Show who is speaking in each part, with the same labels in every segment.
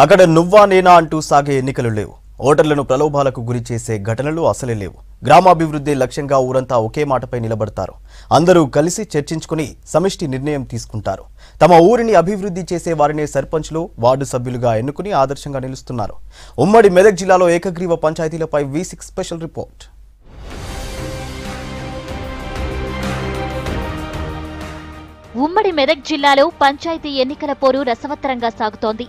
Speaker 1: అక్కడ నువ్వా నేనా అంటూ సాగే ఎన్నికలు లేవు. ఓటర్లను ప్రలోభాలకు గురి చేసే ఘటనలు అసలే లేవు. గ్రామాభివృద్ధి లక్ష్యంగా ఊరంతా ఒకే మాటపై నిలబడతారు. అందరూ కలిసి చర్చించుకుని సమిష్టి నిర్ణయం తీసుకుంటారు. తమ ఊరిని అభివృద్ధి చేసే వారినే సర్పంచ్లు, వార్డు సభ్యులుగా ఎన్నుకుని ఆదర్శంగా నిలుస్తున్నారు. ఉమ్మడి మెదక్ జిల్లాలో ఏకగ్రీవ పంచాయతీలపై V6 స్పెషల్ రిపోర్ట్.
Speaker 2: ఉమ్మడి మెదక్ జిల్లాలో పంచాయతీ ఎన్నికల పోరు రసవత్తరంగా సాగుతోంది.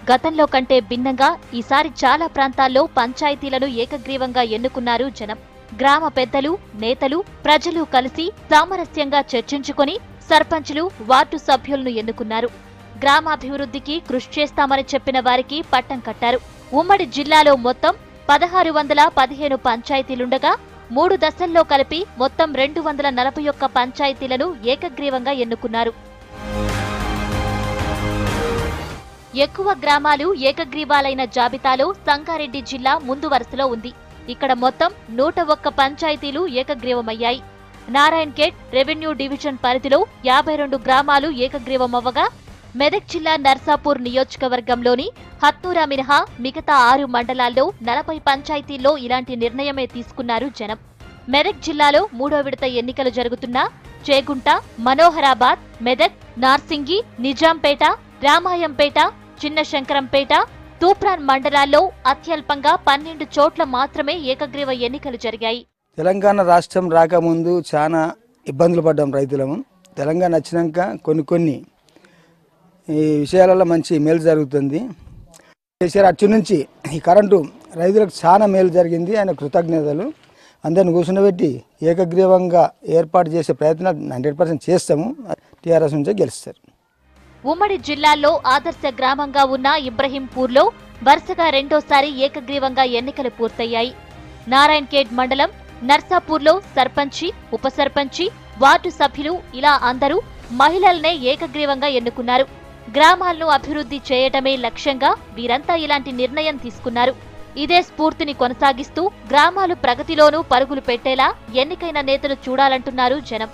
Speaker 2: గతంలో కంటే భిన్నంగా ఈసారి చాలా ప్రాంతాల్లో పంచాయతీలను ఏకగ్రీవంగా ఎన్నుకున్నారు జనం. గ్రామ పెద్దలు, నేతలు, ప్రజలు కలిసి సామరస్యంగా చర్చించుకుని సర్పంచులు, వార్డు సభ్యులను ఎన్నుకున్నారు. గ్రామాభివృద్ధికి కృషి చేస్తామని చెప్పిన వారికి పట్టం కట్టారు. ఉమ్మడి జిల్లాలో మొత్తం 1615 పంచాయతీలుండగా 3 దశల్లో కలిపి మొత్తం 241 పంచాయతీలను ఏకగ్రీవంగా ఎన్నుకున్నారు. ఎక్కువ గ్రామాలు ఏకగ్రీవాలైన జాబితాలో సంగారెడ్డి జిల్లా ముందు వరుసలో ఉంది. ఇక్కడ మొత్తం 101 పంచాయతీలు ఏకగ్రీవమయ్యాయి. నారాయణఖేడ్ రెవెన్యూ డివిజన్ పరిధిలో 52 గ్రామాలు ఏకగ్రీవమవ్వగా మెదక్ జిల్లా నర్సాపూర్ నియోజకవర్గంలోని హత్నూరా మినహా మిగతా 6 మండలాల్లో 40 పంచాయతీల్లో ఇలాంటి నిర్ణయమే తీసుకున్నారు జనం. మెదక్ జిల్లాలో 3వ విడత ఎన్నికలు జరుగుతున్న చేగుంట, మనోహరాబాద్, మెదక్, నార్సింగి, నిజాంపేట, రామాయంపేట, చిన్న శంకరంపేట, తూప్రాన్ మండలాల్లో అత్యల్పంగా 12 చోట్ల మాత్రమే ఏకగ్రీవ ఎన్నికలు జరిగాయి.
Speaker 3: తెలంగాణ రాష్ట్రం రాకముందు చాలా ఇబ్బందులు పడ్డాం రైతులము. తెలంగాణ వచ్చినాక కొన్ని ఈ విషయాలలో మంచి మేలు జరుగుతుంది. కేసీఆర్ అచ్చు నుంచి ఈ కరెంటు రైతులకు చాలా మేలు జరిగింది. ఆయన కృతజ్ఞతలు. అందరిని కూర్చుండబెట్టి ఏకగ్రీవంగా ఏర్పాటు చేసే ప్రయత్నం 100% చేస్తాము. టీఆర్ఎస్ నుంచే గెలుస్తారు.
Speaker 2: ఉమ్మడి జిల్లాల్లో ఆదర్శ గ్రామంగా ఉన్న ఇబ్రహీంపూర్లో వరుసగా రెండోసారి ఏకగ్రీవంగా ఎన్నికలు పూర్తయ్యాయి. నారాయణఖేడ్ మండలం నర్సాపూర్లో సర్పంచి, ఉప సర్పంచి, వార్డు సభ్యులు ఇలా అందరూ మహిళలనే ఏకగ్రీవంగా ఎన్నుకున్నారు. గ్రామాలను అభివృద్ధి చేయటమే లక్ష్యంగా వీరంతా ఇలాంటి నిర్ణయం తీసుకున్నారు. ఇదే స్ఫూర్తిని కొనసాగిస్తూ గ్రామాలు ప్రగతిలోనూ పరుగులు పెట్టేలా ఎన్నికైన నేతలు చూడాలంటున్నారు జనం.